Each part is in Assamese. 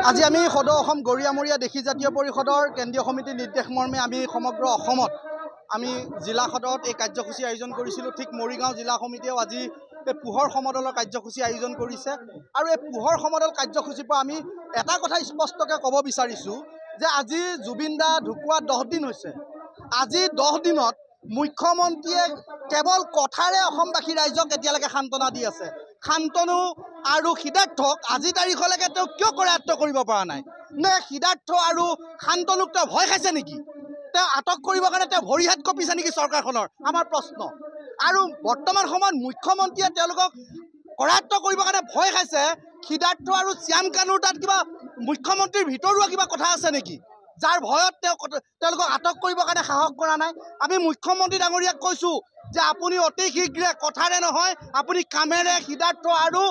আজি আমি সদৌ অসম গৰিয়ামৰীয়া দেশী জাতীয় পৰিষদৰ কেন্দ্ৰীয় সমিতিৰ নিৰ্দেশ মৰ্মে আমি সমগ্ৰ অসমত আমি জিলা সদৰত এই কাৰ্যসূচী আয়োজন কৰিছিলোঁ। ঠিক মৰিগাঁও জিলা সমিতিয়েও আজি এই পোহৰ সমদলৰ কাৰ্যসূচী আয়োজন কৰিছে আৰু এই পোহৰ সমদল কাৰ্যসূচীৰ পৰা আমি এটা কথা স্পষ্টকৈ ক'ব বিচাৰিছোঁ যে আজি জুবিন দা ঢুকুৱা 10 দিন হৈছে। আজি 10 দিনত মুখ্যমন্ত্ৰীয়ে কেৱল কথাৰে অসমবাসী ৰাইজক এতিয়ালৈকে সান্তনা দি আছে। শান্তনু আৰু সিদ্ধাৰ্থক আজি তাৰিখলৈকে তেওঁ কিয় কৰায়ত্ব কৰিব পৰা নাই? নে সিদ্ধাৰ্থ আৰু শান্তনুক তেওঁ ভয় খাইছে নেকি? তেওঁ আটক কৰিবৰ কাৰণে তেওঁ ভৰি হাত কঁপিছে নেকি চৰকাৰখনৰ? আমাৰ প্ৰশ্ন। আৰু বৰ্তমান সময়ত মুখ্যমন্ত্ৰীয়ে তেওঁলোকক কৰায়ত্ব কৰিবৰ কাৰণে ভয় খাইছে। সিদ্ধাৰ্থ আৰু শ্যাম কানুৰ তাত কিবা মুখ্যমন্ত্ৰীৰ ভিতৰুৱা কিবা কথা আছে নেকি, যাৰ ভয়ত তেওঁলোকক আটক কৰিবৰ কাৰণে সাহস কৰা নাই? আমি মুখ্যমন্ত্ৰী ডাঙৰীয়াক কৈছোঁ যে আপুনি অতি শীঘ্ৰে কথাৰে নহয়, আপুনি কামেৰে সিদ্ধাৰ্থ আৰু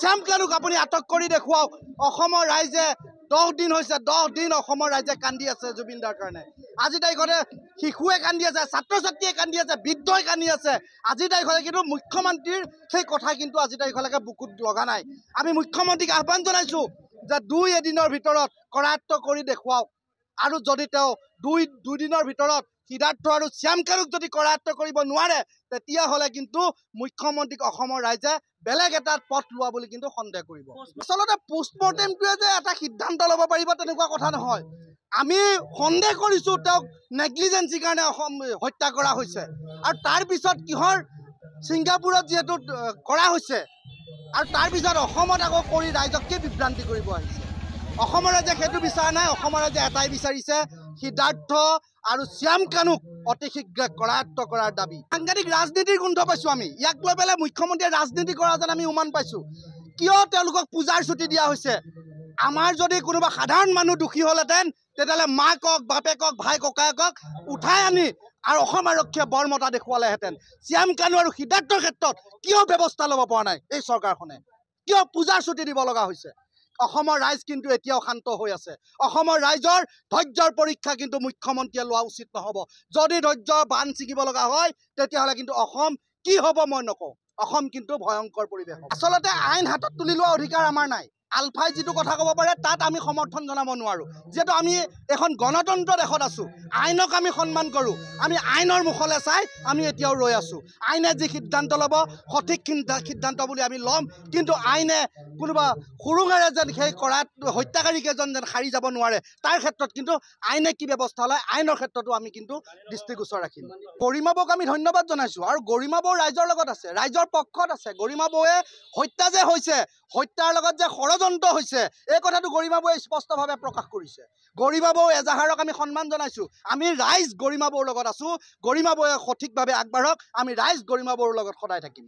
শ্যাম কানুক আপুনি আটক কৰি দেখুৱাওক। অসমৰ ৰাইজে 10 দিন হৈছে, 10 দিন অসমৰ ৰাইজে কান্দি আছে জুবিন দাৰ কাৰণে। আজি তাৰিখতে শিশুৱে কান্দি আছে, ছাত্ৰ ছাত্ৰীয়ে কান্দি আছে, বৃদ্ধই কান্দি আছে। আজি তাৰিখলৈ কিন্তু মুখ্যমন্ত্ৰীৰ সেই কথা কিন্তু আজি তাৰিখলৈকে বুকুত লগা নাই। আমি মুখ্যমন্ত্ৰীক আহ্বান জনাইছোঁ যে 2 এদিনৰ ভিতৰত কৰায়ত্ব কৰি দেখুৱাওক। আৰু যদি তেওঁ দুই দিনৰ ভিতৰত সিদ্ধাৰ্থ আৰু শ্যাম কানুক যদি কৰায়ত্ব কৰিব নোৱাৰে, তেতিয়াহ'লে কিন্তু মুখ্যমন্ত্ৰীক অসমৰ ৰাইজে বেলেগ এটা পথ লোৱা বুলি কিন্তু সন্দেহ কৰিব। আচলতে পোষ্টমৰ্টেমটোৱে যে এটা সিদ্ধান্ত ল'ব পাৰিব তেনেকুৱা কথা নহয়। আমি সন্দেহ কৰিছোঁ তেওঁক নেগলিজেঞ্চিৰ কাৰণে হত্যা কৰা হৈছে। আৰু তাৰপিছত কিহৰ ছিংগাপুৰত যিহেতু কৰা হৈছে আৰু তাৰপিছত অসমত আকৌ কৰি ৰাইজক কি বিভ্ৰান্তি কৰিব আহিছে? অসমৰ ৰাইজে সেইটো বিচৰা নাই। অসমৰ ৰাইজে এটাই বিচাৰিছে, সিদ্ধাৰ্থ আৰু শ্যাম কানুক অতি শীঘ্ৰে কৰায়ত্ব কৰাৰ দাবী। সাংঘাতিক ৰাজনীতিৰ গোন্ধ পাইছোঁ আমি। ইয়াক লৈ পেলাই মুখ্যমন্ত্ৰীয়ে ৰাজনীতি কৰা যেন আমি উমান পাইছোঁ। কিয় তেওঁলোকক পূজাৰ ছুটি দিয়া হৈছে? আমাৰ যদি কোনোবা সাধাৰণ মানুহ দোষী হ'লহেঁতেন, তেতিয়াহ'লে মাকক, বাপেকক, ভাই ককায়েকক উঠাই আনি আৰু অসম আৰক্ষীয়ে বৰমতা দেখুৱালেহেঁতেন। শ্যাম কানু আৰু সিদ্ধাৰ্থৰ ক্ষেত্ৰত কিয় ব্যৱস্থা ল'ব পৰা নাই এই চৰকাৰখনে? কিয় পূজাৰ ছুটি দিব লগা হৈছে? অসমৰ ৰাইজ কিন্তু এতিয়াও শান্ত হৈ আছে। অসমৰ ৰাইজৰ ধৈৰ্যৰ পৰীক্ষা কিন্তু মুখ্যমন্ত্ৰীয়ে লোৱা উচিত নহ'ব। যদি ধৈৰ্যৰ বান্ধ ছিঙিব লগা হয়, তেতিয়াহ'লে কিন্তু অসম কি হ'ব মই নকওঁ। অসম কিন্তু ভয়ংকৰ পৰিৱেশ হ'ব। আচলতে আইন হাতত তুলি লোৱা অধিকাৰ আমাৰ নাই। আলফাই যিটো কথা ক'ব পাৰে তাত আমি সমৰ্থন জনাব নোৱাৰোঁ। যিহেতু আমি এখন গণতন্ত্ৰ দেশত আছোঁ, আইনক আমি সন্মান কৰোঁ। আমি আইনৰ মুখলৈ চাই আমি এতিয়াও ৰৈ আছোঁ। আইনে যি সিদ্ধান্ত ল'ব সঠিক সিদ্ধান্ত বুলি আমি ল'ম। কিন্তু আইনে কোনোবা সুৰুঙেৰে যেন সেই হত্যাকাৰীকেইজন যেন সাৰি যাব নোৱাৰে, তাৰ ক্ষেত্ৰত কিন্তু আইনে কি ব্যৱস্থা লয় আইনৰ ক্ষেত্ৰতো আমি কিন্তু দৃষ্টিগোচৰ ৰাখিম। গৰিমা বৌক আমি ধন্যবাদ জনাইছোঁ। আৰু গৰিমা বৌ ৰাইজৰ লগত আছে, ৰাইজৰ পক্ষত আছে। গৰিমা বৌৱে হত্যা যে হৈছে, হত্যাৰ লগত যে ষড়যন্ত্ৰ হৈছে, এই কথাটো গৰিমা বৌৱে স্পষ্টভাৱে প্ৰকাশ কৰিছে। গৰিমা বৌ এজাহাৰক আমি সন্মান জনাইছোঁ। আমি ৰাইজ গৰিমা বৌৰ লগত আছোঁ। গৰিমা বৌৱে সঠিকভাৱে আগবাঢ়ক। আমি ৰাইজ গৰিমা বৌৰ লগত সদায় থাকিম।